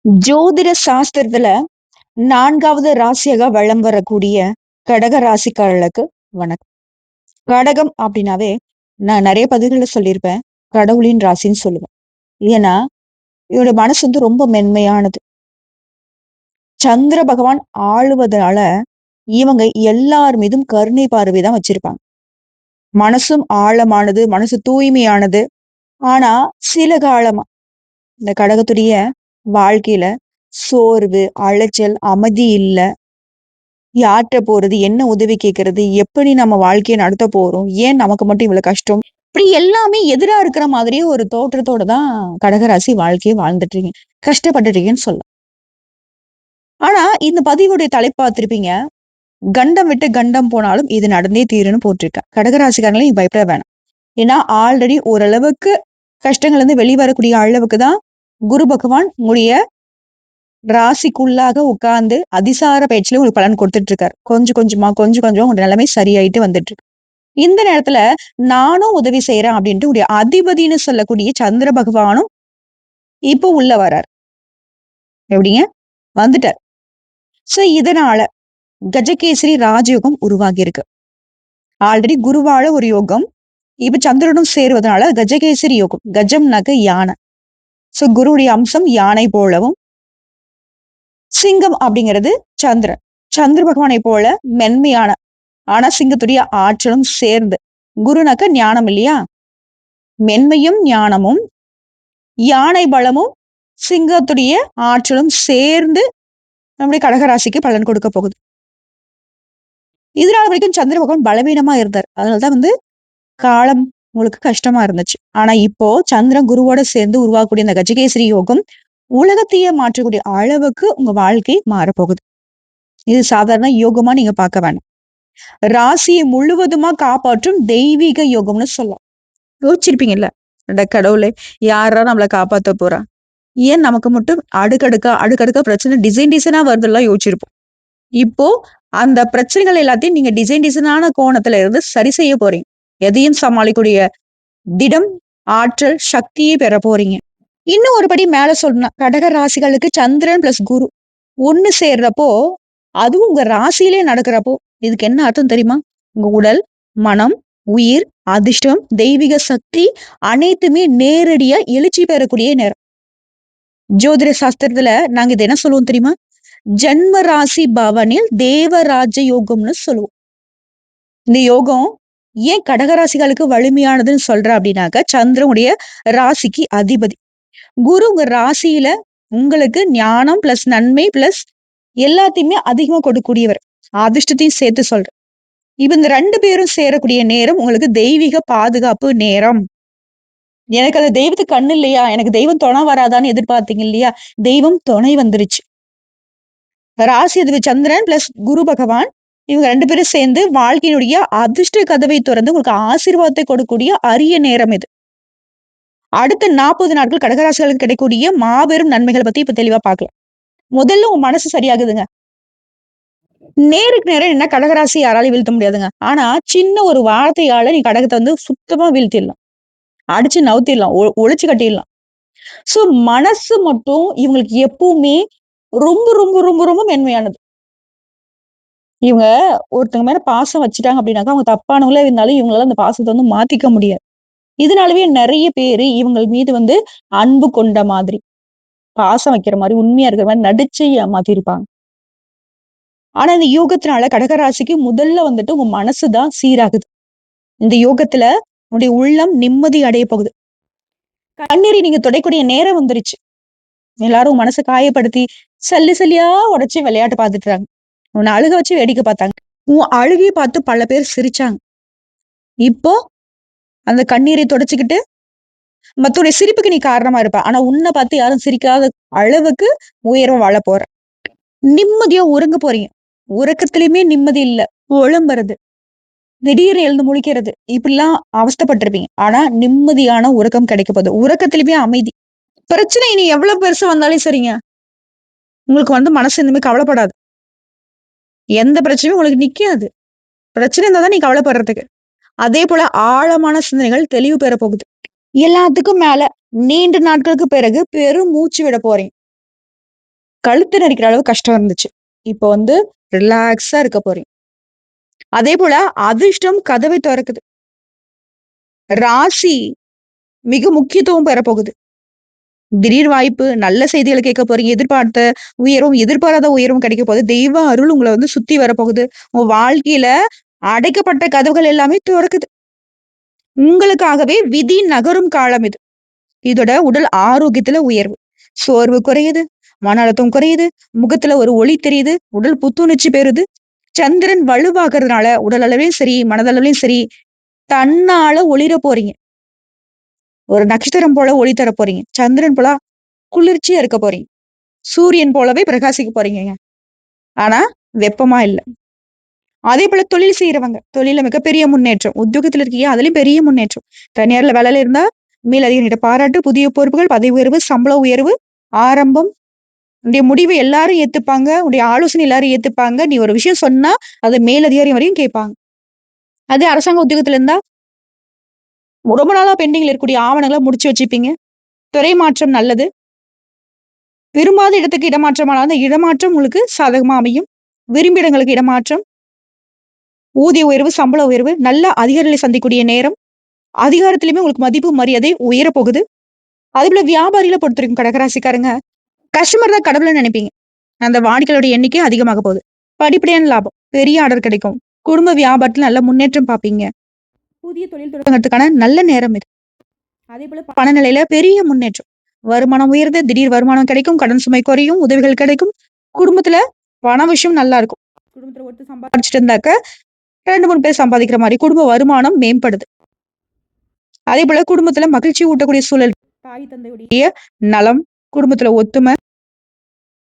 ஜோதிட சாஸ்திரத்துல 4வது ராசியாக வலம் வரக்கூடிய கடக ராசிக்காரர்களுக்கு வணக்கம். கடகம் அப்படின்னாவே நான் நிறைய பதிவுகள்ல சொல்லியிருப்பேன். கடவுளின் ராசின்னு சொல்லுவேன். ஏன்னா இவரோட மனசு ரொம்ப மென்மையானது. சந்திர பகவான் ஆளுவதால இவங்க எல்லார் மீதும் கருணை பார்வை தான் வச்சிருப்பாங்க. மனசும் ஆழமானது, மனசு தூய்மையானது. ஆனா சில காலமா இந்த கடகத்துடைய வாழ்க்கையில சோர்வு, அலைச்சல், அமைதி இல்ல. யார்ட்ட போறது? என்ன உதவி கேட்கறது? எப்படி நம்ம வாழ்க்கைய நடத்த போறோம்? ஏன் நமக்கு மட்டும் இவ்வளவு கஷ்டம்? இப்படி எல்லாமே எதிரா இருக்கிற மாதிரியே ஒரு தோற்றத்தோட தான் கடகராசி வாழ்க்கைய வாழ்ந்துட்டு இருக்கீங்க. கஷ்டப்பட்டுட்டு இருக்கீங்கன்னு சொல்லலாம். ஆனா இந்த பதிவுடைய தலைப்பு பார்த்திருப்பீங்க. கண்டம் விட்டு கண்டம் போனாலும் இது நடந்தே தீரும்னு போட்டிருக்கேன். கடகராசிக்காரங்களே நீங்க பயப்பட வேணாம். ஏன்னா ஆல்ரெடி ஓரளவுக்கு கஷ்டங்கள்ல இருந்து வெளிவரக்கூடிய அளவுக்கு தான் குரு பகவான் உங்களுடைய ராசிக்குள்ளாக உட்கார்ந்து அதிசார பயிற்சியில உங்களுக்கு பலன் கொடுத்துட்டு இருக்காரு. கொஞ்சம் கொஞ்சமா உங்க நிலைமை சரியாயிட்டு வந்துட்டு இருக்கு. இந்த நேரத்துல நானும் உதவி செய்யறேன் அப்படின்ட்டு உடைய அதிபதினு சொல்லக்கூடிய சந்திர பகவானும் இப்போ உள்ள வரார். எப்படிங்க? வந்துட்டார். சோ இதனால கஜகேசரி ராஜயோகம் உருவாகி இருக்கு. ஆல்ரெடி குருவால ஒரு யோகம். இப்ப சந்திரனும் சேருவதனால கஜகேசரி யோகம். கஜம்னாக்க யானை. சோ குருவுடைய அம்சம் யானை போலவும், சிங்கம் அப்படிங்கிறது சந்திரன். சந்திர பகவானை போல மென்மையான, ஆனா சிங்கத்துடைய ஆற்றலும் சேர்ந்து. குருனாக்க ஞானம் இல்லையா? மென்மையும் ஞானமும், யானை பலமும், சிங்கத்துடைய ஆற்றலும் சேர்ந்து நம்முடைய கடகராசிக்கு பலன் கொடுக்க போகுது. இதனால வரைக்கும் சந்திர பகவான் பலவீனமா இருந்தார். அதனாலதான் காலம் உங்களுக்கு கஷ்டமா இருந்துச்சு. ஆனா இப்போ சந்திரன் குருவோட சேர்ந்து உருவாக்கக்கூடிய இந்த கஜகேசரி யோகம் உலகத்தையே மாற்றக்கூடிய அளவுக்கு உங்க வாழ்க்கை மாறப்போகுது. இது சாதாரண யோகமா நீங்க பார்க்க வேண்டாம். ராசியை முழுவதுமா காப்பாற்றும் தெய்வீக யோகம்னு சொல்லலாம். யோசிச்சிருப்பீங்கல்ல, அட கடவுளே, யாரா நம்மளை காப்பாத்த போறா? ஏன் நமக்கு மட்டும் அடுக்கடுக்கா பிரச்சனை டிசைனா வருதெல்லாம் யோசிச்சிருப்போம். இப்போ அந்த பிரச்சனைகள் எல்லாத்தையும் நீங்க டிசைனான கோணத்துல இருந்து சரி செய்ய போறீங்க. எதையும் சமாளிக்கூடிய திடம், ஆற்றல், சக்தியை பெற போறீங்க. இன்னும் ஒரு படி மேல சொல்லணும். கடக ராசிகளுக்கு சந்திரன் பிளஸ் குரு ஒண்ணு சேர்றப்போ, அதுவும் உங்க ராசியிலே நடக்கிறப்போ, இதுக்கு என்ன அர்த்தம் தெரியுமா? உங்க உடல், மனம், உயிர், அதிர்ஷ்டம், தெய்வீக சக்தி அனைத்துமே நேரடியா எழுச்சி பெறக்கூடிய நேரம். ஜோதிட சாஸ்திரத்துல நாங்க இது என்ன சொல்லுவோம் தெரியுமா? ஜன்ம ராசி பவனில் தேவராஜ யோகம்னு சொல்லுவோம். இந்த யோகம் ஏன் கடகராசிகளுக்கு வலிமையானதுன்னு சொல்ற அப்படின்னாக்க, சந்திரனுடைய ராசிக்கு அதிபதி. குரு உங்க ராசியில உங்களுக்கு ஞானம் பிளஸ் நன்மை பிளஸ் எல்லாத்தையுமே அதிகமா கொடுக்கக்கூடியவர். அதிர்ஷ்டத்தையும் சேர்த்து சொல்றேன். இவங்க 2 பேரும் சேரக்கூடிய நேரம் உங்களுக்கு தெய்வீக பாதுகாப்பு நேரம். எனக்கு அது தெய்வத்துக்கு கண்ணு இல்லையா? எனக்கு தெய்வம் துணை வராதான்னு எதிர்பார்த்தீங்க இல்லையா? தெய்வம் துணை வந்துருச்சு. ராசி அதிபதி சந்திரன் பிளஸ் குரு பகவான் இவங்க 2 பேரும் சேர்ந்து வாழ்க்கையினுடைய அதிர்ஷ்ட கதவை திறந்து உங்களுக்கு ஆசீர்வாதத்தை கொடுக்கக்கூடிய அரிய நேரம் இது. அடுத்த 40 நாட்கள் கடகராசிகளுக்கு கிடைக்கக்கூடிய மாபெரும் நன்மைகளை பத்தி இப்ப தெளிவா பார்க்கலாம். முதல்ல உன் மனசு சரியாகுதுங்க. நேருக்கு நேரம் என்ன கடகராசி யாராலையும் வீழ்த்த முடியாதுங்க. ஆனா சின்ன ஒரு வார்த்தையால நீ கடகத்தை சுத்தமா வீழ்த்திடலாம். அடிச்சு நவுத்திடலாம். ஒழிச்சு கட்டிடலாம். சோ மனசு மட்டும் இவங்களுக்கு எப்பவுமே ரொம்ப ரொம்ப ரொம்ப ரொம்ப மென்மையானது. இவங்க ஒருத்தங்க மேல பாசம் வச்சுட்டாங்க அப்படின்னாக்கா, அவங்க தப்பானவங்களா இருந்தாலும் இவங்களால அந்த பாசத்தை மாத்திக்க முடியாது. இதனாலவே நிறைய பேரு இவங்க மீது அன்பு கொண்ட மாதிரி, பாசம் வைக்கிற மாதிரி, உண்மையா இருக்கிற மாதிரி நடிச்சு ஏமாத்திருப்பாங்க. ஆனா இந்த யோகத்தினால கடகராசிக்கு முதல்ல உங்க மனசுதான் சீராகுது. இந்த யோகத்துல உன்னுடைய உள்ளம் நிம்மதி அடைய போகுது. கண்ணீரை நீங்க துடைக்கூடிய நேரம் வந்துருச்சு. எல்லாரும் மனசை காயப்படுத்தி சல்லி சல்லியா உடைச்சு விளையாட்டு பார்த்துட்டாங்க. உன்னை அழுக வச்சு வேடிக்கை பார்த்தாங்க. உன் அழுகையை பார்த்து பல பேர் சிரிச்சாங்க. இப்போ அந்த கண்ணீரை தொடச்சுக்கிட்டு மத்தோடைய சிரிப்புக்கு நீ காரணமா இருப்ப. ஆனா உன்னை பார்த்து யாரும் சிரிக்காத அளவுக்கு உயர்வா வாழ போற. நிம்மதியா உறங்க போறீங்க. உறக்கத்திலயுமே நிம்மதி இல்ல. புலம்புறது, திடீர்னு எழுந்து முழிக்கிறது, இப்படிலாம் அவஸ்தைப்பட்டிருப்பீங்க. ஆனா நிம்மதியான உறக்கம் கிடைக்க போகுது. உறக்கத்திலுமே அமைதி. பிரச்சனை இனி எவ்வளவு பெருசு வந்தாலும் சரிங்க. உங்களுக்கு மனசு இனிமே கவலைப்படாது. எந்த பிரச்சனையும் உங்களுக்கு நிக்காது. பிரச்சனை இருந்தா தான் நீ கவலைப்படுறதுக்கு. அதே போல ஆழமான சிந்தனைகள் தெளிவு பெற போகுது. எல்லாத்துக்கும் மேல நீண்ட நாட்களுக்கு பிறகு பெரும் மூச்சு விட போறீங்க. கழுத்து நெரிக்கிற அளவு கஷ்டம் இருந்துச்சு. இப்போ வந்து ரிலாக்ஸா இருக்க போறீங்க. அதே போல அதிர்ஷ்டம் கதவை தொறக்குது. ராசி மிக முக்கியத்துவம் பெறப்போகுது. திடீர் வாய்ப்பு, நல்ல செய்திகள கேட்க போறீங்க. எதிர்பார்த்த உயர்வும், எதிர்பாராத உயர்வும் கிடைக்க போகுது. தெய்வ அருள் உங்கள வந்து சுத்தி வரப்போகுது. உங்க வாழ்க்கையில அடைக்கப்பட்ட கதவுகள் எல்லாமே தொறக்குது. உங்களுக்காகவே விதி நகரும் காலம் இது. இதோட உடல் ஆரோக்கியத்துல உயர்வு. சோர்வு குறையுது, மன அழுத்தம் குறையுது, முகத்துல ஒரு ஒளி தெரியுது, உடல் புத்துணர்ச்சி பெறுது. சந்திரன் வலுவாகறதுனால உடல் அளவிலும் சரி, மனதளவிலும் சரி, தன்னால ஒளிர போறீங்க. ஒரு நட்சத்திரம் போல ஒளி தர போறீங்க. சந்திரன் போல குளிர்ச்சியா இருக்க போறீங்க. சூரியன் போலவே பிரகாசிக்க போறீங்கங்க. ஆனா, வெப்பமா இல்ல. அதேபோல தொழில் செய்றவங்க, தொழில்ல மிகப்பெரிய முன்னேற்றம். உத்தியோகத்துல இருக்கீங்க, அதுலயும் பெரிய முன்னேற்றம். தனியார்ல வேலையில இருந்தா, மேலதிகாரிகிட்ட பாராட்டு, புதிய பொறுப்புகள், பதவி உயர்வு, சம்பள உயர்வு, ஆரம்பம். உன்னுடைய முடிவு எல்லாரும் ஏத்துப்பாங்க. உன்னுடைய ஆலோசனை எல்லாரும் ஏத்துப்பாங்க. நீ ஒரு விஷயம் சொன்னா, அத மேலதிகாரி வரையும் கேட்பாங்க. அதே அரசாங்க உத்தியோகத்துல இருந்தா, ரொம்ப நாளா பெண்டிங்ல இருக்கக்கூடிய ஆவணங்கள முடிச்சு வச்சுப்பீங்க. துறை மாற்றம் நல்லது. விரும்பாத இடத்துக்கு இடமாற்றமானா, அந்த இடமாற்றம் உங்களுக்கு சாதகமா அமையும். விரும்பிய இடங்களுக்கு இடமாற்றம், ஊதிய உயர்வு, சம்பள உயர்வு, நல்ல அதிகாரிகளை சந்திக்கக்கூடிய நேரம். அதிகாரத்திலயுமே உங்களுக்கு மதிப்பு, மரியாதை உயரப் போகுது. அதேபோல வியாபாரிகள பொறுத்தவரைக்கும் கடகராசிக்காரங்க, கஸ்டமர் தான் கடவுள்ன்னு நெனைப்பீங்க. அந்த வாடிக்கையாளருடைய எண்ணிக்கை அதிகமாக போகுது. படிப்படியான லாபம், பெரிய ஆர்டர் கிடைக்கும். குடும்ப வியாபாரத்துல நல்ல முன்னேற்றம் பார்ப்பீங்க. புதிய தொழில் தொடங்குறதுக்கான நல்ல நேரம் இது. அதேபோல பணநிலையில பெரிய முன்னேற்றம். வருமானம் உயருது, திடீர் வருமானம் கிடைக்கும், கடன் சுமை குறையும், உதவிகள் கிடைக்கும். குடும்பத்துல பண விஷயம் நல்லா இருக்கும். குடும்பத்துல ஒருத்தர் சம்பாதிச்சுட்டு இருந்தாக்க 2, 3 பேர் சம்பாதிக்கிற மாரி குடும்ப வருமானம் மேம்படுது. அதேபோல குடும்பத்துல மகிழ்ச்சி ஊட்டக்கூடிய சூழல். தாய் தந்தையுடைய நலம், குடும்பத்துல ஒத்துமை,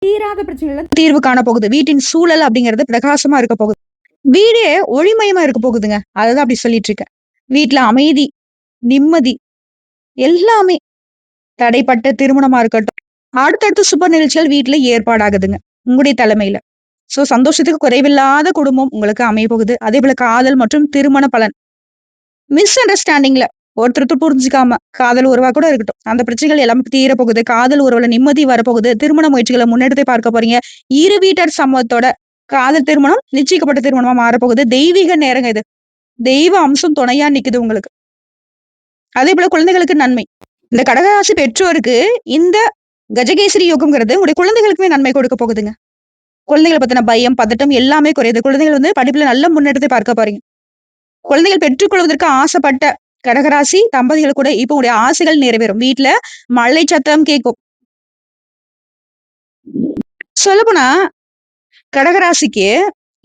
தீராத பிரச்சனைகள் தீர்வு காண போகுது. வீட்டின் சூழல் அப்படிங்கிறது பிரகாசமா இருக்க போகுது. வீடே ஒளிமயமா இருக்க போகுதுங்க. அததான் அப்படி சொல்லிட்டு இருக்கேன். வீட்ல அமைதி, நிம்மதி எல்லாமே தடைப்பட்ட திருமணமா இருக்கட்டும். அடுத்தடுத்து சுப நிகழ்ச்சிகள் வீட்ல ஏற்பாடாகுதுங்க. உங்களுடைய தலைமையில. சோ சந்தோஷத்துக்கு குறைவில்லாத குடும்பம் உங்களுக்கு அமைய போகுது. அதேபோல காதல் மற்றும் திருமண பலன். மிஸ் அண்டர்ஸ்டாண்டிங்ல ஒருத்தர் புரிஞ்சுக்காம காதல் உறவா கூட இருக்கட்டும். அந்த பிரச்சனைகள் எல்லாமே தீர போகுது. காதல் உறவுல நிம்மதி வரப்போகுது. திருமண முயற்சிகள முன்னெடுத்து பார்க்க போறீங்க. இரு வீட்டார் சம்மதத்தோட காதல் திருமணம் நிச்சயிக்கப்பட்ட திருமணமா மாறப்போகுது. தெய்வீக நேரங்க இது. தெய்வ அம்சம் துணையா நிக்குது உங்களுக்கு. அதேபோல குழந்தைகளுக்கு நன்மை. இந்த கடகராசி பெற்றோருக்கு இந்த கஜகேசரி யோகம்ங்கிறது உங்களுடைய குழந்தைகளுக்குமே நன்மை கொடுக்க போகுதுங்க. குழந்தைகள பத்தின பயம், பதட்டம் எல்லாமே குறையுது. குழந்தைகள் வந்து படிப்புல நல்ல முன்னேற்றத்தை பார்க்க போறீங்க. குழந்தைகள் பெற்றுக்கொள்வதற்கு ஆசைப்பட்ட கடகராசி தம்பதிகள் கூட இப்ப உங்களுடைய ஆசைகள் நிறைவேறும். வீட்ல மழை சத்தம் கேட்கும். சொல்லப்போனா கடகராசிக்கு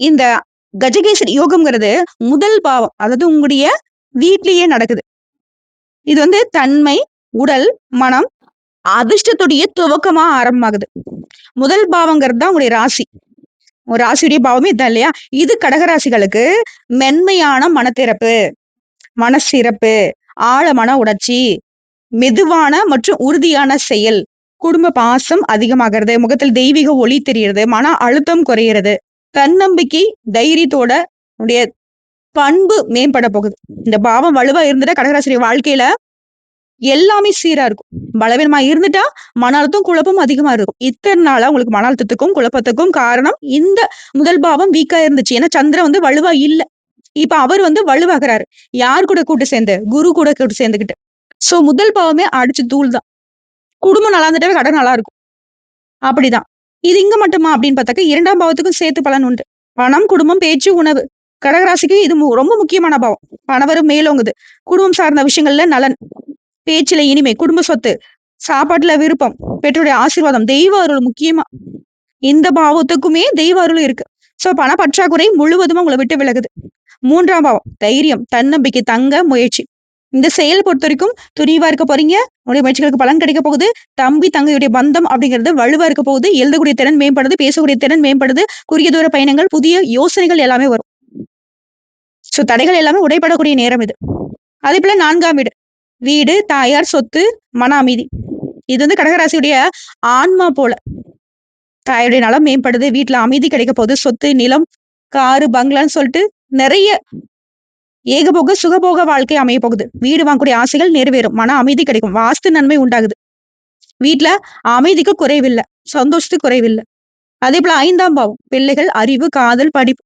இந்த கஜகேசரி யோகம்ங்கிறது முதல் பாவம். அதாவது உங்களுடைய வீட்லயே நடக்குது. இது வந்து தன்மை, உடல், மனம், அதிர்ஷ்டத்துடைய துவக்கமா ஆரம்பமாகுது. முதல் பாவங்கிறது தான் உங்களுடைய ராசி. ஒரு ராசியுடைய பாவமே இதான் இல்லையா? இது கடகராசிகளுக்கு மென்மையான மனத்திறப்பு, மனசிறப்பு, ஆழமான உணர்ச்சி, மெதுவான மற்றும் உறுதியான செயல், குடும்ப பாசம் அதிகமாகிறது, முகத்தில் தெய்வீக ஒளி தெரிகிறது, மன அழுத்தம் குறையிறது, தன்னம்பிக்கை, தைரியத்தோட உடைய பண்பு மேம்பட போகுது. இந்த பாவம் வலுவா இருந்துட்டா கடகராசியுடைய வாழ்க்கையில எல்லாமே சீரா இருக்கும். பலவீனமா இருந்துட்டா மன அழுத்தம், குழப்பம் அதிகமா இருக்கும். இத்தன நாளா உங்களுக்கு மன அழுத்தத்துக்கும், குழப்பத்துக்கும் காரணம் இந்த முதல் பாவம் வீக்கா இருந்துச்சு. ஏன்னா சந்திரன் வந்து வலுவா இல்ல. இப்ப அவர் வந்து வலுவாகுறாரு. யார் கூட கூட்டு சேர்ந்து? குரு கூட கூட்டு சேர்ந்துகிட்டு. சோ முதல் பாவமே அடிச்சு தூள் தான். குடும்பம் நல்லா இருந்துட்டாவே கடன் நல்லா இருக்கும். அப்படிதான். இது இங்க மட்டுமா அப்படின்னு பார்த்தாக்க 2ஆம் பாவத்துக்கும் சேர்த்து பலன் உண்டு. பணம், குடும்பம், பேச்சு, உணவு. கடகராசிக்கு இது ரொம்ப முக்கியமான பாவம். பணவரும் மேலோங்குது. குடும்பம் சார்ந்த விஷயங்கள்ல நலன். பேச்சுல இனிமை, குடும்ப சொத்து, சாப்பாட்டுல விருப்பம், பெற்றோருடைய ஆசீர்வாதம், தெய்வ அருள் முக்கியமா. இந்த பாவத்துக்குமே தெய்வ அருள் இருக்கு. சோ பண பற்றாக்குறை முழுவதுமா உங்கள விட்டு விலகுது. 3ஆம் பாவம் தைரியம், தன்னம்பிக்கை, தங்க முயற்சி. இந்த செயல் பொறுத்தவரைக்கும் துணிவா இருக்க போறீங்க. உங்களுடைய முயற்சிகளுக்கு பலன் கிடைக்க போகுது. தம்பி, தங்கையுடைய பந்தம் அப்படிங்கிறது வலுவா இருக்க போகுது. எழுதக்கூடிய திறன் மேம்படுது, பேசக்கூடிய திறன் மேம்படுது. குறுகிய தூர பயணங்கள், புதிய யோசனைகள் எல்லாமே வரும். சோ தடைகள் எல்லாமே உடைபடக்கூடிய நேரம் இது. அதேபோல 4ஆம் வீடு. வீடு, தாயார், சொத்து, மன அமைதி. இது வந்து கடகராசியுடைய ஆன்மா போல. தாயுடைய நலம் மேம்படுது. வீட்ல அமைதி கிடைக்க போகுது. சொத்து, நிலம், காரு, பங்களான்னு சொல்லிட்டு நெறைய ஏகபோக, சுகபோக வாழ்க்கை அமைய போகுது. வீடு வாங்கக்கூடிய ஆசைகள் நிறைவேறும். மன அமைதி கிடைக்கும். வாஸ்து நன்மை உண்டாகுது. வீட்ல அமைதிக்கு குறைவில்ல. சந்தோஷத்துக்கு குறைவில்ல. அதேபோல 5ஆம் பாவம் பிள்ளைகள், அறிவு, காதல், படிப்பு.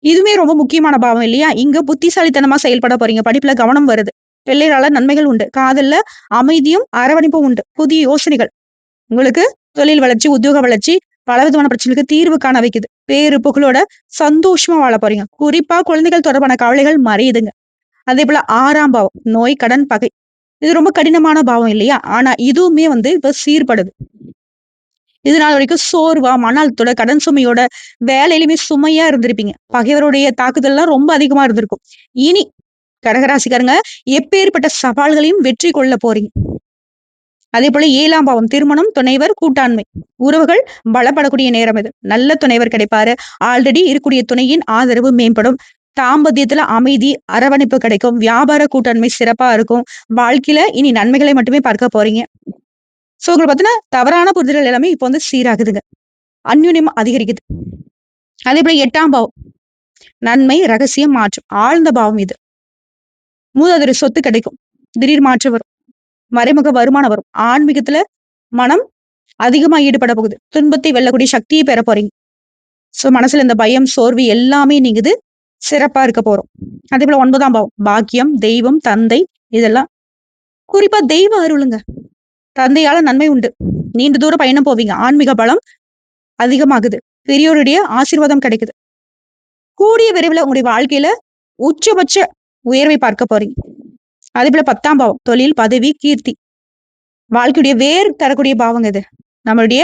இதுவுமே ரொம்ப முக்கியமான பாவம் இல்லையா? இங்க புத்திசாலித்தனமா செயல்பட போறீங்க. படிப்புல கவனம் வருது. பிள்ளைகளால நன்மைகள் உண்டு. காதல்ல அமைதியும், அரவணைப்பும் உண்டு. புதிய யோசனைகள். உங்களுக்கு தொழில் வளர்ச்சி, உத்தியோக வளர்ச்சி, பலவிதமான பிரச்சனைகளுக்கு தீர்வு காண வைக்குது. பேரு, புகழோட சந்தோஷமா வாழ போறீங்க. குறிப்பா குழந்தைகள் தொடர்பான கவலைகள் மறையுதுங்க. அதேபோல 6ஆம் பாவம் நோய், கடன், பகை. இது ரொம்ப கடினமான பாவம் இல்லையா? ஆனா இதுவுமே இப்ப சீர்படுது. இது நாள் வரைக்கும் சோர்வா, மன அழுத்தத்தோட, கடன் சுமையோட, வேலையிலுமே சுமையா இருந்திருப்பீங்க. பகைவருடைய தாக்குதல்லாம் ரொம்ப அதிகமா இருந்திருக்கும். இனி கடகராசிக்காரங்க எப்பேற்பட்ட சவால்களையும் வெற்றி கொள்ள போறீங்க. அதேபோல 7ஆம் பாவம் திருமணம், துணைவர், கூட்டாண்மை. உறவுகள் பலப்படக்கூடிய நேரம் இது. நல்ல துணைவர் கிடைப்பாரு. ஆல்ரெடி இருக்கக்கூடிய துணையின் ஆதரவு மேம்படும். தாம்பத்தியத்துல அமைதி, அரவணைப்பு கிடைக்கும். வியாபார கூட்டாண்மை சிறப்பா இருக்கும். வாழ்க்கையில இனி நன்மைகளை மட்டுமே பார்க்க போறீங்க. சோ உங்களுக்கு பாத்தீங்கன்னா, தவறான புரிதல்கள் எல்லாமே இப்ப சீராகுதுங்க. அந்யுன்யம் அதிகரிக்குது. அதேபோல 8ஆம் பாவம் நன்மை, ரகசியம், மாற்றம். ஆழ்ந்த பாவம் இது. மூதாதையர் சொத்து கிடைக்கும். திடீர் மாற்றம் வரும். மறைமுக வருமானம் வரும். ஆன்மீகத்துல மனம் அதிகமா ஈடுபட போகுது. துன்பத்தை வெல்லக்கூடிய சக்தியை பெற போறீங்க. சோ மனசுல இந்த பயம், சோர்வு எல்லாமே நீங்குது. சிறப்பா இருக்க போறோம். அதேபோல 9ஆம் பாவம் பாக்கியம், தெய்வம், தந்தை இதெல்லாம் குறிப்பா தெய்வ அருளுங்க. தந்தையால நன்மை உண்டு. நீண்ட தூரம் பயணம் போவீங்க. ஆன்மீக பலம் அதிகமாகுது. பெரியோருடைய ஆசீர்வாதம் கிடைக்குது. கூடிய விரைவில் உங்களுடைய வாழ்க்கையில உச்சபட்ச உயர்வை பார்க்க போறீங்க. அதேபோல 10ஆம் பாவம் தொழில், பதவி, கீர்த்தி. வாழ்க்கையுடைய வேர் தரக்கூடிய பாவங்க இது. நம்மளுடைய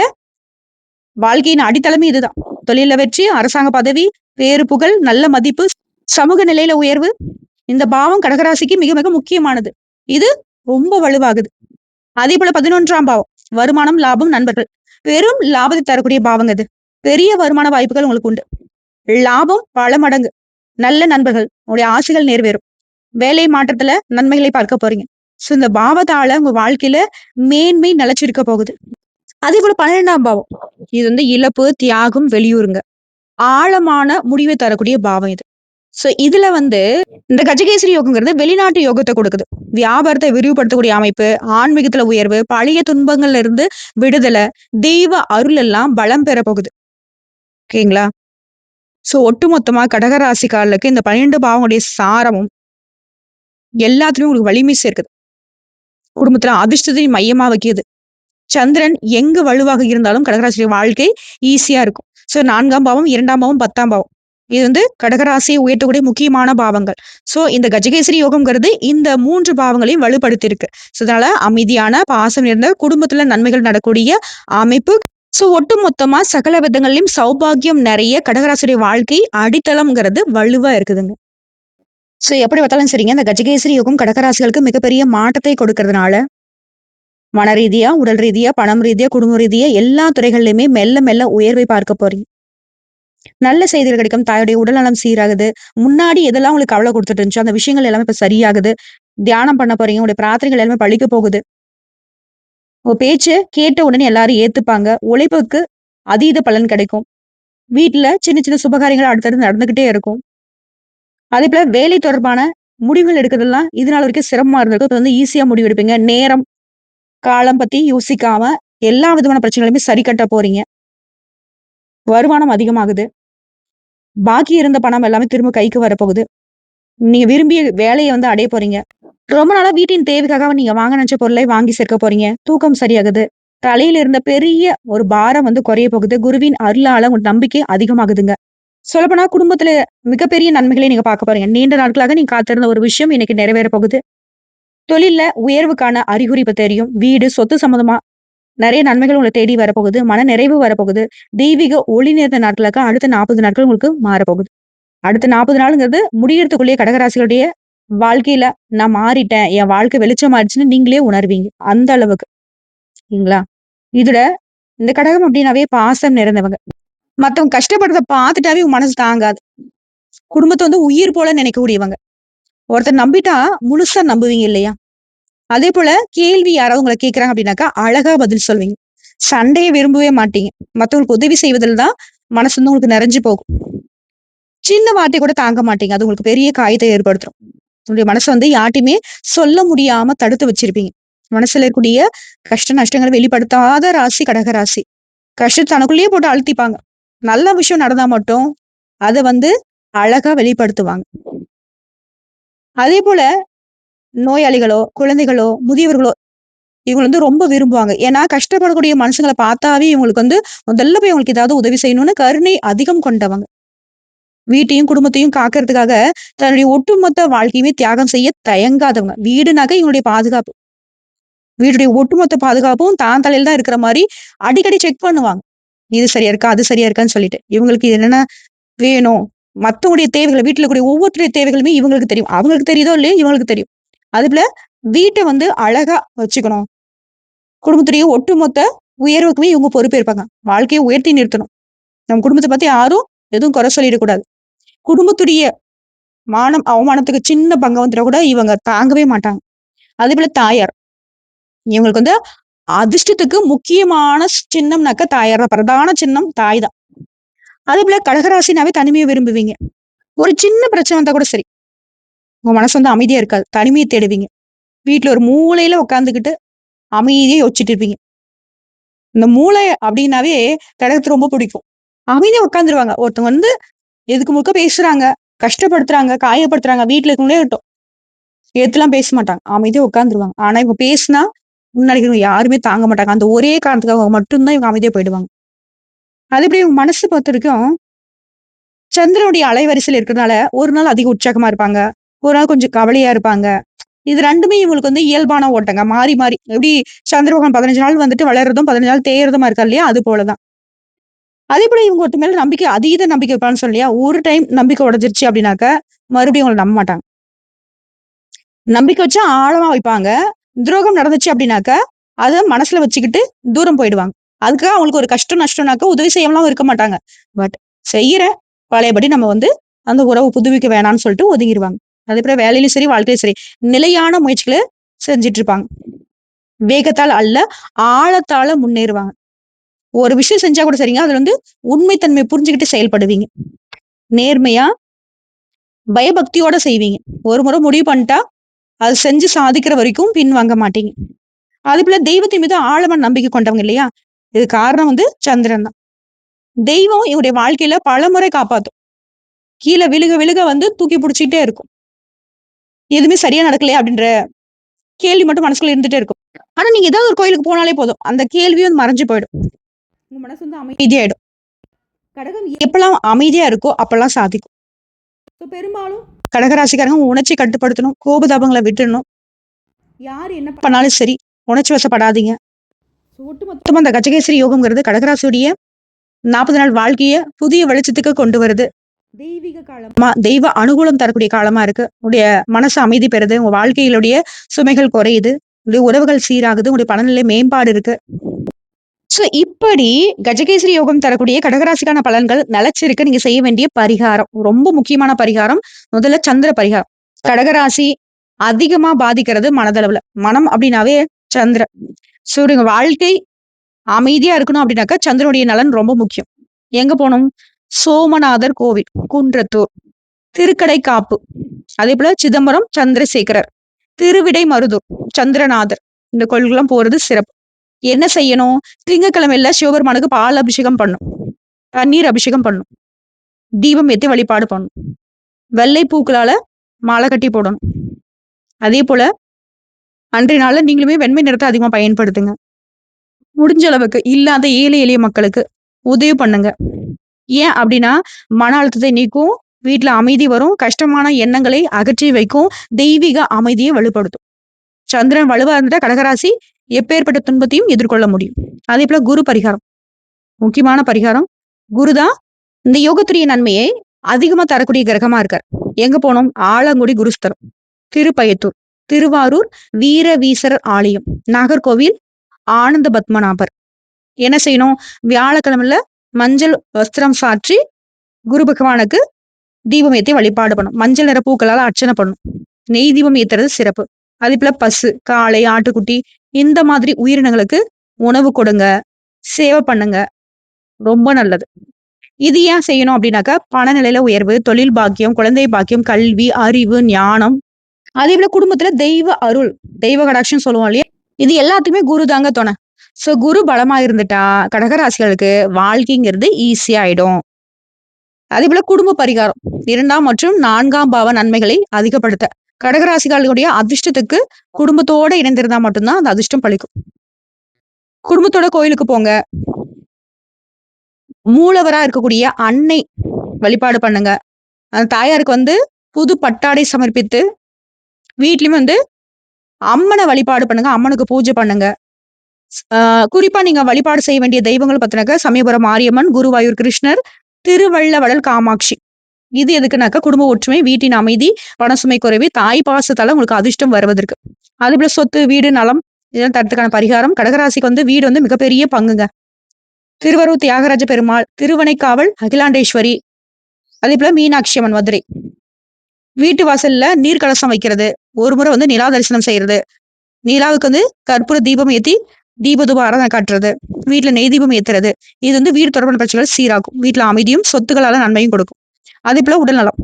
வாழ்க்கையின் அடித்தளமே இதுதான். தொழில வெற்றி, அரசாங்க பதவி, பேரு, புகழ், நல்ல மதிப்பு, சமூக நிலையில உயர்வு. இந்த பாவம் கடகராசிக்கு மிக மிக முக்கியமானது. இது ரொம்ப வலுவாகுது. அதேபோல 11ஆம் பாவம் வருமானம், லாபம், நண்பர்கள். பெரும் லாபத்தை தரக்கூடிய பாவங்க இது. பெரிய வருமான வாய்ப்புகள் உங்களுக்கு உண்டு. லாபம் பல மடங்கு. நல்ல நண்பர்கள், உங்களுடைய ஆசைகள் நிறைவேறும். வேலை மாற்றத்துல நன்மைகளை பார்க்க போறீங்க. சோ இந்த பாவத்தால உங்க வாழ்க்கையில மேன்மை நிலைச்சிருக்க போகுது. அதே போல 12ஆம் பாவம் இது இழப்பு, தியாகம், வெளியூருங்க. ஆழமான முடிவை தரக்கூடிய பாவம் இது. சோ இதுல இந்த கஜகேசரி யோகங்கிறது வெளிநாட்டு யோகத்தை கொடுக்குது. வியாபாரத்தை விரிவுபடுத்தக்கூடிய அமைப்பு, ஆன்மீகத்துல உயர்வு, பழைய துன்பங்கள்ல இருந்து விடுதலை, தெய்வ அருள் எல்லாம் பலம் பெற போகுது. ஓகேங்களா? சோ ஒட்டுமொத்தமா கடகராசிக்காரர்களுக்கு இந்த 12 பாவங்களுடைய சாரமும் எல்லாத்துலயும் உங்களுக்கு வலிமை சேர்க்குது. குடும்பத்துல அதிர்ஷ்டத்தை மையமா வைக்குது. சந்திரன் எங்கு வலுவாக இருந்தாலும் கடகராசி வாழ்க்கை ஈஸியா இருக்கும். சோ 4ஆம் பாவம், 2ஆம் பாவம், 10ஆம் பாவம். இது கடகராசியை உயர்த்தக்கூடிய முக்கியமான பாவங்கள். சோ இந்த கஜகேசரி யோகம்ங்கிறது இந்த 3 பாவங்களையும் வலுப்படுத்தி இருக்கு. சோ அதனால அமைதியான, பாசம் நிறைந்த குடும்பத்துல நன்மைகள் நடக்கூடிய அமைப்பு. சோ ஒட்டுமொத்தமா சகல விதங்களிலும் சௌபாகியம் நிறைய கடகராசியுடைய வாழ்க்கை அடித்தளம்ங்கிறது வலுவா இருக்குதுங்க. சோ எப்படி பார்த்தாலும் சரிங்க. இந்த கஜகேசரி யோகம் கடகராசிகளுக்கு மிகப்பெரிய மாற்றத்தை கொடுக்கறதுனால மன ரீதியா, உடல் ரீதியா, பணம் ரீதியா, குடும்ப ரீதியா எல்லா துறைகள்லயுமே மெல்ல மெல்ல உயர்வை பார்க்க போறீங்க. நல்ல செய்திகள் கிடைக்கும். தாயுடைய உடல்நலம் சீராகுது. முன்னாடி எதெல்லாம் உங்களுக்கு கவலை குடுத்துட்டு இருந்துச்சோ, அந்த விஷயங்கள் எல்லாமே இப்ப சரியாகுது. தியானம் பண்ண போறீங்க. உங்களுடைய பிரார்த்தனைகள் எல்லாமே பலிக்க போகுது. உங்க பேச்ச கேட்ட உடனே எல்லாரும் ஏத்துப்பாங்க. உழைப்புக்கு அதீத பலன் கிடைக்கும். வீட்ல சின்ன சின்ன சுபகாரியங்கள் அடுத்தடுத்து நடந்துகிட்டே இருக்கும். அதேபோல வேலை தொடர்பான முடிவுகள் எடுக்கிறதெல்லாம் இது நாள் வரைக்கும் சிரமமா இருந்திருக்கும். இப்ப ஈஸியா முடிவு எடுப்பீங்க. நேரம், காலம் பத்தி யோசிக்காம எல்லா விதமான பிரச்சனைகளுமே சரி கட்ட போறீங்க. வருமானம் அதிகமாகுது. பாக்கி இருந்த பணம் எல்லாமே திரும்ப கைக்கு வரப்போகுது. நீங்க விரும்பிய வேலைய அடைய போறீங்க. ரொம்ப நாளா வீட்டின் தேவைக்காக நீங்க வாங்க நினைச்ச பொருளை வாங்கி சேர்க்க போறீங்க. தூக்கம் சரியாகுது. தலையில இருந்த பெரிய ஒரு பாரம் குறைய போகுது. குருவின் அருளால உங்க நம்பிக்கை அதிகமாகுதுங்க. சொல்லப்போனா குடும்பத்துல மிகப்பெரிய நன்மைகளை நீங்க பார்க்க போறீங்க. நீண்ட நாட்களாக நீங்க காத்திருந்த ஒரு விஷயம் இன்னைக்கு நிறைவேற போகுது. தொழில்ல உயர்வுக்கான அறிகுறி இப்ப தெரியும். வீடு, சொத்து சம்மந்தமா நிறைய நன்மைகள் உங்களை தேடி வரப்போகுது. மன நிறைவு வரப்போகுது. தெய்வீக ஒளி நேர்ந்த நாட்களாக அடுத்த 40 நாட்கள் உங்களுக்கு மாறப்போகுது. அடுத்த 40 நாளுங்கிறது முடியறதுக்குள்ளேயே கடகராசிகளுடைய வாழ்க்கையில நான் மாறிட்டேன். என் வாழ்க்கை வெளிச்சம் ஆயிடுச்சுன்னு நீங்களே உணர்வீங்க. அந்த அளவுக்கு. சரிங்களா? இதுல இந்த கடகம் அப்படின்னாவே பாசம் நிறைந்தவங்க. மத்தவங்க கஷ்டப்படுறத பார்த்துட்டாவே உங்க மனசு தாங்காது. குடும்பத்த உயிர் போல நினைக்கக்கூடியவங்க. ஒருத்தர் நம்பிட்டா முழுசா நம்புவீங்க இல்லையா? அதே போல கேள்வி யாராவது உங்கள கேட்கறாங்க அப்படின்னாக்கா, அழகா பதில் சொல்வீங்க. சண்டைய விரும்பவே மாட்டீங்க. மத்தவங்களுக்கு உதவி செய்வதில தான் மனசு உங்களுக்கு நிறைஞ்சு போகும். சின்ன வார்த்தை கூட தாங்க மாட்டீங்க. அது உங்களுக்கு பெரிய காயத்தை ஏற்படுத்தும். உங்களுடைய மனச யார்ட்டயுமே சொல்ல முடியாம தடுத்து வச்சிருப்பீங்க. மனசுல இருக்கக்கூடிய கஷ்ட நஷ்டங்களை வெளிப்படுத்தாத ராசி கடகராசி. கஷ்டத்த தனக்குள்ளேயே போட்டு அழுத்திப்பாங்க. நல்ல விஷயம் நடந்தா மட்டும் அத வந்து அழகா வெளிப்படுத்துவாங்க. அதே போல நோயாளிகளோ, குழந்தைகளோ, முதியவர்களோ இவங்க வந்து ரொம்ப விரும்புவாங்க. ஏன்னா, கஷ்டப்படக்கூடிய மனுஷங்கள பார்த்தாவே இவங்களுக்கு வந்து முதல்ல போய் அவங்களுக்கு ஏதாவது உதவி செய்யணும்னு கருணை அதிகம் கொண்டவங்க. வீட்டையும், குடும்பத்தையும் காக்கிறதுக்காக தன்னுடைய ஒட்டுமொத்த வாழ்க்கையுமே தியாகம் செய்ய தயங்காதவங்க. வீடுனாக்க இவங்களுடைய பாதுகாப்பு. வீடுடைய ஒட்டுமொத்த பாதுகாப்பும் தான் தலையில தான் இருக்கிற மாரி அடிக்கடி செக் பண்ணுவாங்க. இது சரியா இருக்கா? அது சரியா இருக்கான்னு சொல்லிட்டு. இவங்களுக்கு என்னென்ன வேணும்? மத்தவங்களுடைய தேவைகள் வீட்ல இருக்கக்கூடிய ஒவ்வொருத்தருடைய தேவைகளுமே இவங்களுக்கு தெரியும். அவங்களுக்கு தெரியுதோ இல்லையோ இவங்களுக்கு தெரியும். அதுபோல வீட்ட வந்து அழகா வச்சுக்கணும். குடும்பத்துடைய ஒட்டுமொத்த உயர்வுக்குமே இவங்க பொறுப்பேற்பாங்க. வாழ்க்கைய உயர்த்தி நிறுத்தணும். நம்ம குடும்பத்த பத்தி யாரும் எதுவும் குறை சொல்லிடக்கூடாது. குடும்பத்துடைய மானம், அவமானத்துக்கு சின்ன பங்கம் வந்துட்டா கூட இவங்க தாங்கவே மாட்டாங்க. அதேபோல தாயார். இவங்களுக்கு வந்து அதிர்ஷ்டத்துக்கு முக்கியமான சின்னம்னாக்க தாயார் தான். பிரதான சின்னம் தாய் தான். அதேபோல கடகராசினாவே தனிமைய விரும்புவீங்க. ஒரு சின்ன பிரச்சனை வந்தா கூட சரி. உங்க மனசு வந்து அமைதியா இருக்காது. தனிமைய தேடுவீங்க. வீட்ல ஒரு மூலையில உட்கார்ந்துகிட்டு அமைதியா யோசிச்சுட்டு இருப்பீங்க. இந்த மூளை அப்படின்னாவே கடகத்துக்கு ரொம்ப பிடிக்கும். அமைதியா உட்கார்ந்துருவாங்க. ஒருத்தவங்க வந்து எதுக்கு முழுக்க பேசுறாங்க, கஷ்டப்படுத்துறாங்க, காயப்படுத்துறாங்க. வீட்ல இருக்கவங்களே இருக்கட்டும். எதிர்த்துலாம் பேச மாட்டாங்க. அமைதியா உட்கார்ந்துருவாங்க. ஆனா இவங்க பேசினா, முன்னாடி இருக்கிறவங்க யாருமே தாங்க மாட்டாங்க. அந்த ஒரே காரணத்துக்காக மட்டும் தான் இவங்க அமைதியா போயிடுவாங்க. அதே போல இவங்க மனசு பொறுத்தவரைக்கும், சந்திரனுடைய அலைவரிசையில இருக்கிறதுனால, ஒரு நாள் அதிக உற்சாகமா இருப்பாங்க. ஒரு நாள் கொஞ்சம் கவலையா இருப்பாங்க. இது 2மே இவங்களுக்கு வந்து இயல்பான ஓட்டங்க. மாறி, மாறி. எப்படி சந்திர பகவான் 15 நாள் வந்துட்டு வளர்றதும், 15 நாள் தேயறதுமா இருக்கா இல்லையா? அது போல தான். அதேபோல இவங்க ஒருத்தர் மேல நம்பிக்கை அதீத நம்பிக்கை வைப்பான்னு சொல்லலையா? ஒரு டைம் நம்பிக்கை உடைஞ்சிருச்சு அப்படின்னாக்க, மறுபடியும் உங்கள நம்ப மாட்டாங்க. நம்பிக்கை வச்சா ஆழமா வைப்பாங்க. துரோகம் நடந்துச்சு அப்படின்னாக்க, அத மனசுல வச்சுக்கிட்டு தூரம் போயிடுவாங்க. அதுக்காக அவங்களுக்கு ஒரு கஷ்டம், நஷ்டம்னாக்க உதவி செய்யாமலாம் இருக்க மாட்டாங்க. பட் செய்யறேன். பழையபடி நம்ம வந்து அந்த உறவு புதுப்பிக்க வேணாம்னு சொல்லிட்டு ஒதுங்கிருவாங்க. அதேபோல வேலையிலும் சரி, வாழ்க்கையிலும் சரி, நிலையான முயற்சிகள செஞ்சுட்டு இருப்பாங்க. வேகத்தால் அல்ல, ஆழத்தால முன்னேறுவாங்க. ஒரு விஷயம் செஞ்சா கூட சரிங்க. அதுல வந்து உண்மை தன்மைய புரிஞ்சுகிட்டு செயல்படுவீங்க. நேர்மையா, பயபக்தியோட செய்வீங்க. ஒரு முறை முடிவு பண்ணிட்டா, அது செஞ்சு சாதிக்கிற வரைக்கும் பின்வாங்க மாட்டீங்க. அதேபோல தெய்வத்தின் மீது ஆழமான நம்பிக்கை கொண்டவங்க இல்லையா? இதுக்கு காரணம் வந்து சந்திரன் தான். தெய்வம் இவருடைய வாழ்க்கையில பலமுறை காப்பாத்தும். கீழ விழுக விழுக வந்து தூக்கி புடிச்சுக்கிட்டே இருக்கும். எதுவுமே சரியா நடக்கலையே அப்படின்ற கேள்வி மட்டும் மனசுக்குள்ள இருந்துட்டே இருக்கும். ஆனா நீங்க ஏதாவது ஒரு கோயிலுக்கு போனாலே போதும். அந்த கேள்வியும் வந்து மறைஞ்சு போயிடும். உங்க மனசு வந்து அமைதியாயிடும். கடகம் எப்பலாம் அமைதியா இருக்கோ, அப்பலாம் சாதிக்கும். பெரும்பாலும் கடகராசிக்காரங்க உங்க உணர்ச்சிய கட்டுப்படுத்தணும். கோபதாபங்கள விட்டுறணும். யார் என்ன பண்ணாலும் சரி, உணர்ச்சி வசப்படாதீங்க. ஒட்டுமொத்தமா அந்த கஜகேசரி யோகம்ங்கிறது கடகராசியுடைய 40 நாள் வாழ்க்கைய புதிய வெளிச்சத்துக்கு கொண்டு வருது. தெய்வீக காலமா, தெய்வ அனுகூலம் தரக்கூடிய காலமா இருக்கு. உங்களுடைய மனசு அமைதி பெறுது. உங்க வாழ்க்கையிலுடைய சுமைகள் குறையுது. உங்களுடைய உறவுகள் சீராகுது. உங்களுடைய பணநிலை மேம்பாடு இருக்கு. சோ இப்படி கஜகேசரி யோகம் தரக்கூடிய கடகராசிக்கான பலன்கள் நிலைச்சிருக்கு. நீங்க செய்ய வேண்டிய பரிகாரம். ரொம்ப முக்கியமான பரிகாரம். முதல்ல சந்திர பரிகாரம். கடகராசி அதிகமா பாதிக்கிறது மனதளவுல. மனம் அப்படின்னாவே சந்திரன். சூரியங்க வாழ்க்கை அமைதியா இருக்கணும் அப்படின்னாக்கா சந்திரனுடைய நலன் ரொம்ப முக்கியம். எங்க போணும்? சோமநாதர் கோவில், குன்றத்தூர், திருக்கடைக்காப்பு, அதே போல சிதம்பரம் சந்திரசேகரர், திருவிடைமருதூர், சந்திரநாதர் இந்த கோயிலுக்கெல்லாம் போறது சிறப்பு. என்ன செய்யணும்? திங்கட்கிழமையில சிவபெருமானுக்கு பால் அபிஷேகம் பண்ணும். தண்ணீர் அபிஷேகம் பண்ணும். தீபம் ஏத்தி வழிபாடு பண்ணும். வெள்ளை பூக்களால மாலை கட்டி போடணும். அதே போல அன்றைய நாள்ல நீங்களுமே வெண்மை நிறத்தை அதிகமா பயன்படுத்துங்க. முடிஞ்ச அளவுக்கு இல்லாத ஏழை எளிய மக்களுக்கு உதவி பண்ணுங்க. ஏன் அப்படின்னா, மன அழுத்தத்தை நீக்கும், வீட்ல அமைதி வரும், கஷ்டமான எண்ணங்களை அகற்றி வைக்கும், தெய்வீக அமைதியை வலுப்படுத்தும். சந்திரன் வலுவா இருந்துட்டா கடகராசி எப்பேற்பட்ட துன்பத்தையும் எதிர்கொள்ள முடியும். அதே போல குரு பரிகாரம். முக்கியமான பரிகாரம். குரு தான் இந்த யோகத்துடைய நன்மையை அதிகமா தரக்கூடிய கிரகமா இருக்கார். எங்க போனோம்? ஆலங்குடி குருஸ்தலம், திருப்பயத்தூர், திருவாரூர் வீரவீசரர் ஆலயம், நாகர்கோவில் ஆனந்த பத்மநாபர். என்ன செய்யணும்? வியாழக்கிழமையில மஞ்சள் வஸ்திரம் சாற்றி குரு பகவானுக்கு தீபம் ஏத்தி வழிபாடு பண்ணும். மஞ்சள் நிற பூக்களால அர்ச்சனை பண்ணும். நெய் தீபம் ஏத்துறது சிறப்பு. அதே போல பசு, காளை, ஆட்டுக்குட்டி இந்த மாதிரி உயிரினங்களுக்கு உணவு கொடுங்க, சேவை பண்ணுங்க. ரொம்ப நல்லது. இது ஏன் செய்யணும் அப்படின்னாக்கா, பணநிலையில உயர்வு, தொழில் பாக்கியம், குழந்தை பாக்கியம், கல்வி, அறிவு, ஞானம், அதே போல குடும்பத்துல தெய்வ அருள், தெய்வ கடாட்சம் சொல்லுவோம் இல்லையா? இது எல்லாத்துக்குமே குரு தாங்க துணை. சோ குரு பலமா இருந்துட்டா கடகராசிகளுக்கு வாழ்க்கைங்கிறது ஈஸியா ஆயிடும். அதே போல குடும்ப பரிகாரம் 2ஆம் மற்றும் 4ஆம் பாவ நன்மைகளை அதிகப்படுத்த கடகராசிகளுடைய அதிர்ஷ்டத்துக்கு குடும்பத்தோட இணைந்திருந்தா மட்டும்தான் அந்த அதிர்ஷ்டம் பலிக்கும். குடும்பத்தோட கோயிலுக்கு போங்க. மூலவரா இருக்கக்கூடிய அன்னை வழிபாடு பண்ணுங்க. அந்த தாயாருக்கு வந்து புது பட்டாடை சமர்ப்பித்து வீட்லயும் வந்து அம்மன வழிபாடு பண்ணுங்க. அம்மனுக்கு பூஜை பண்ணுங்க. குறிப்பா நீங்க வழிபாடு செய்ய வேண்டிய தெய்வங்கள் பாத்தீங்கன்னாக்கா, சமயபுரம் மாரியம்மன், குருவாயூர் கிருஷ்ணர், திருவள்ளவடல் காமாட்சி. இது எதுக்குனாக்கா, குடும்ப ஒற்றுமை, வீட்டின் அமைதி, பணசுமை குறைவு, தாய் பாசத்தால உங்களுக்கு அதிர்ஷ்டம் வருவதற்கு. அதேபோல சொத்து, வீடு, நலம் இதெல்லாம் தரத்துக்கான பரிகாரம். கடகராசிக்கு வந்து வீடு வந்து மிகப்பெரிய பங்குங்க. திருவரூர் தியாகராஜ பெருமாள், திருவனைக்காவல் அகிலாண்டேஸ்வரி, அதேபோல மீனாட்சி அம்மன் மதுரை. வீட்டு வாசல்ல நீர் கலசம் வைக்கிறது, ஒரு முறை வந்து நிலா தரிசனம் செய்யறது, நிலாவுக்கு வந்து கற்பூர தீபம் ஏத்தி தீபதூப ஆராதனை காட்டுறது, வீட்டுல நெய் தீபம் ஏத்துறது, இது வந்து வீடு தொடர்பான பிரச்சனைகள் சீராகும். வீட்டுல அமைதியும் சொத்துக்களால நன்மையும் கொடுக்கும். அதே போல உடல்நலம்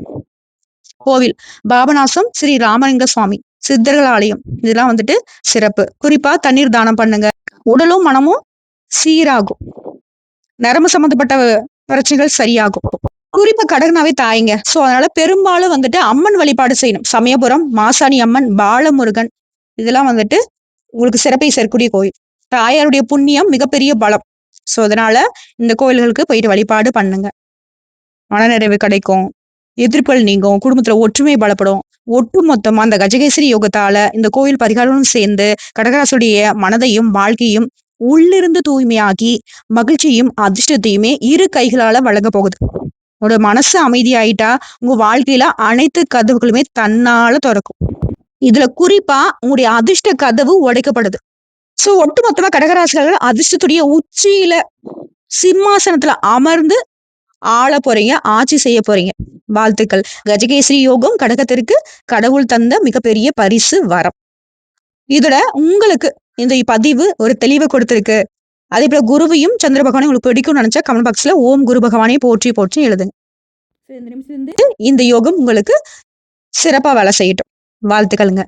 கோவில் பாபநாசம் ஸ்ரீ ராமலிங்க சுவாமி சித்தர்கள் ஆலயம் இதெல்லாம் வந்துட்டு சிறப்பு. குறிப்பா தண்ணீர் தானம் பண்ணுங்க. உடலும் மனமும் சீராகும். நரம்பு சம்பந்தப்பட்ட பிரச்சனைகள் சரியாகும். குறிப்பா கடகனாவே தாய்ங்க. சோ அதனால பெரும்பாலும் வந்துட்டு அம்மன் வழிபாடு செய்யணும். சமயபுரம் மாசாணி அம்மன், பாலமுருகன் இதெல்லாம் வந்துட்டு உங்களுக்கு சிறப்பை சேர்க்கக்கூடிய கோயில். தாயாருடைய புண்ணியம் மிகப்பெரிய பலம். சோ அதனால இந்த கோயில்களுக்கு போயிட்டு வழிபாடு பண்ணுங்க. மனநிறைவு கிடைக்கும். எதிர்ப்புகள் நீங்கும். குடும்பத்துல ஒற்றுமை பலப்படும். ஒட்டு மொத்தமா அந்த கஜகேசரி யோகத்தால இந்த கோயில் பரிகாரமும் சேர்ந்து கடகராசுடைய மனதையும் வாழ்க்கையும் உள்ளிருந்து தூய்மையாக்கி மகிழ்ச்சியும் அதிர்ஷ்டத்தையுமே இரு கைகளால வழங்க போகுது. உங்களோட மனசு அமைதியாயிட்டா உங்க வாழ்க்கையில அனைத்து கதவுகளுமே தன்னால திறக்கும். இதுல குறிப்பா உங்களுடைய அதிர்ஷ்ட கதவு உடைக்கப்படுது. சோ ஒட்டுமொத்தமா கடகராசிகள் அதிர்ஷ்டத்துடைய உச்சியில சிம்மாசனத்துல அமர்ந்து ஆள போறீங்க, ஆட்சி செய்ய போறீங்க. வாழ்த்துக்கள். கஜகேசரி யோகம் கடகத்திற்கு கடவுள் தந்த மிகப்பெரிய பரிசு வரம். இதோட உங்களுக்கு இந்த பதிவு ஒரு தெளிவு கொடுத்திருக்கு. அதே போல குருவையும் சந்திர பகவானையும் உங்களுக்கு பிடிக்கும்னு நினைச்சா கமெண்ட் பாக்ஸ்ல ஓம் குரு பகவானை போற்றி போற்றி எழுதுங்க. இந்த யோகம் உங்களுக்கு சிறப்பா வேலை செய்யட்டும். வாழ்த்துக்களுங்க.